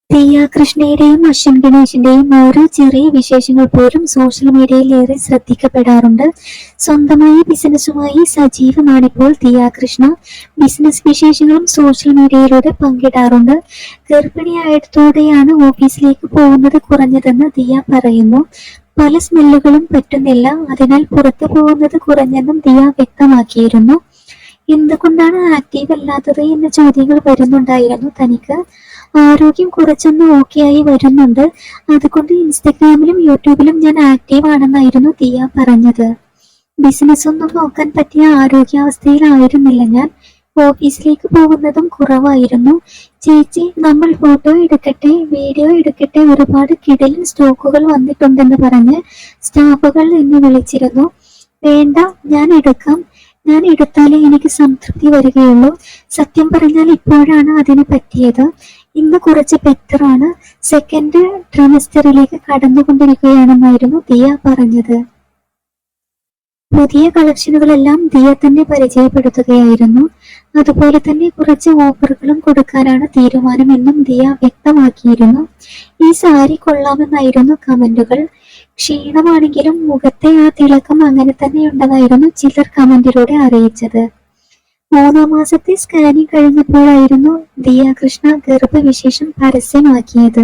ദിയ കൃഷ്ണയുടെയും അശ്വിൻ ഗണേഷിന്റെയും ഓരോ ചെറിയ വിശേഷങ്ങൾ പോലും സോഷ്യൽ മീഡിയയിൽ ഏറെ ശ്രദ്ധിക്കപ്പെടാറുണ്ട്. സ്വന്തമായി ബിസിനസ്സുമായി സജീവമാണിപ്പോൾ ദിയ കൃഷ്ണ. ബിസിനസ് വിശേഷങ്ങളും സോഷ്യൽ മീഡിയയിലൂടെ പങ്കിടാറുണ്ട്. ഗർഭിണിയായതോടെയാണ് ഓഫീസിലേക്ക് പോകുന്നത് കുറഞ്ഞതെന്ന് ദിയ പറയുന്നു. പല സ്മെല്ലുകളും പറ്റുന്നില്ല, അതിനാൽ പുറത്തു പോകുന്നത് കുറഞ്ഞെന്നും ദിയ വ്യക്തമാക്കിയിരുന്നു. എന്തുകൊണ്ടാണ് ആക്റ്റീവ് അല്ലാത്തത് എന്ന ചോദ്യങ്ങൾ വരുന്നുണ്ടായിരുന്നു തനിക്ക്. ആരോഗ്യം കുറച്ചൊന്ന് ഓക്കെയായി വരുന്നുണ്ട്, അതുകൊണ്ട് ഇൻസ്റ്റഗ്രാമിലും യൂട്യൂബിലും ഞാൻ ആക്റ്റീവ് ആണെന്നായിരുന്നു ദിയ പറഞ്ഞത്. ബിസിനസ് ഒന്നും നോക്കാൻ പറ്റിയ ആരോഗ്യാവസ്ഥയിലായിരുന്നില്ല ഞാൻ. ഓഫീസിലേക്ക് പോകുന്നതും കുറവായിരുന്നു. ചേച്ചി, നമ്മൾ ഫോട്ടോ എടുക്കട്ടെ, വീഡിയോ എടുക്കട്ടെ, ഒരുപാട് കിടിലൻ സ്റ്റോക്കുകൾ വന്നിട്ടുണ്ടെന്ന് പറഞ്ഞ് സ്റ്റാഫുകൾ എന്നെ വിളിച്ചിരുന്നു. വേണ്ട, ഞാൻ എടുത്താലേ എനിക്ക് സംതൃപ്തി വരികയുള്ളൂ. സത്യം പറഞ്ഞാൽ ഇപ്പോഴാണ് അതിന് പറ്റിയത്. ഇന്ന് കുറച്ച് ബെറ്ററാണ്. സെക്കൻഡ് ട്രിമസ്റ്ററിലേക്ക് കടന്നുകൊണ്ടിരിക്കുകയാണെന്നായിരുന്നു ദിയ പറഞ്ഞത്. പുതിയ കളക്ഷനുകളെല്ലാം ദിയ തന്നെ പരിചയപ്പെടുത്തുകയായിരുന്നു. അതുപോലെ തന്നെ കുറച്ച് ഓഫറുകളും കൊടുക്കാനാണ് തീരുമാനമെന്നും ദിയ വ്യക്തമാക്കിയിരുന്നു. ഈ സാരി കൊള്ളാമെന്നായിരുന്നു കമന്റുകൾ. ക്ഷീണമാണെങ്കിലും മുഖത്തെ ആ തിളക്കം അങ്ങനെ തന്നെയുണ്ടെന്നായിരുന്നു ചിലർ കമന്റിലൂടെ അറിയിച്ചത്. 3 മാസത്തെ സ്കാനിങ് കഴിഞ്ഞപ്പോഴായിരുന്നു ദിയ കൃഷ്ണ ഗർഭവിശേഷം പരസ്യമാക്കിയത്.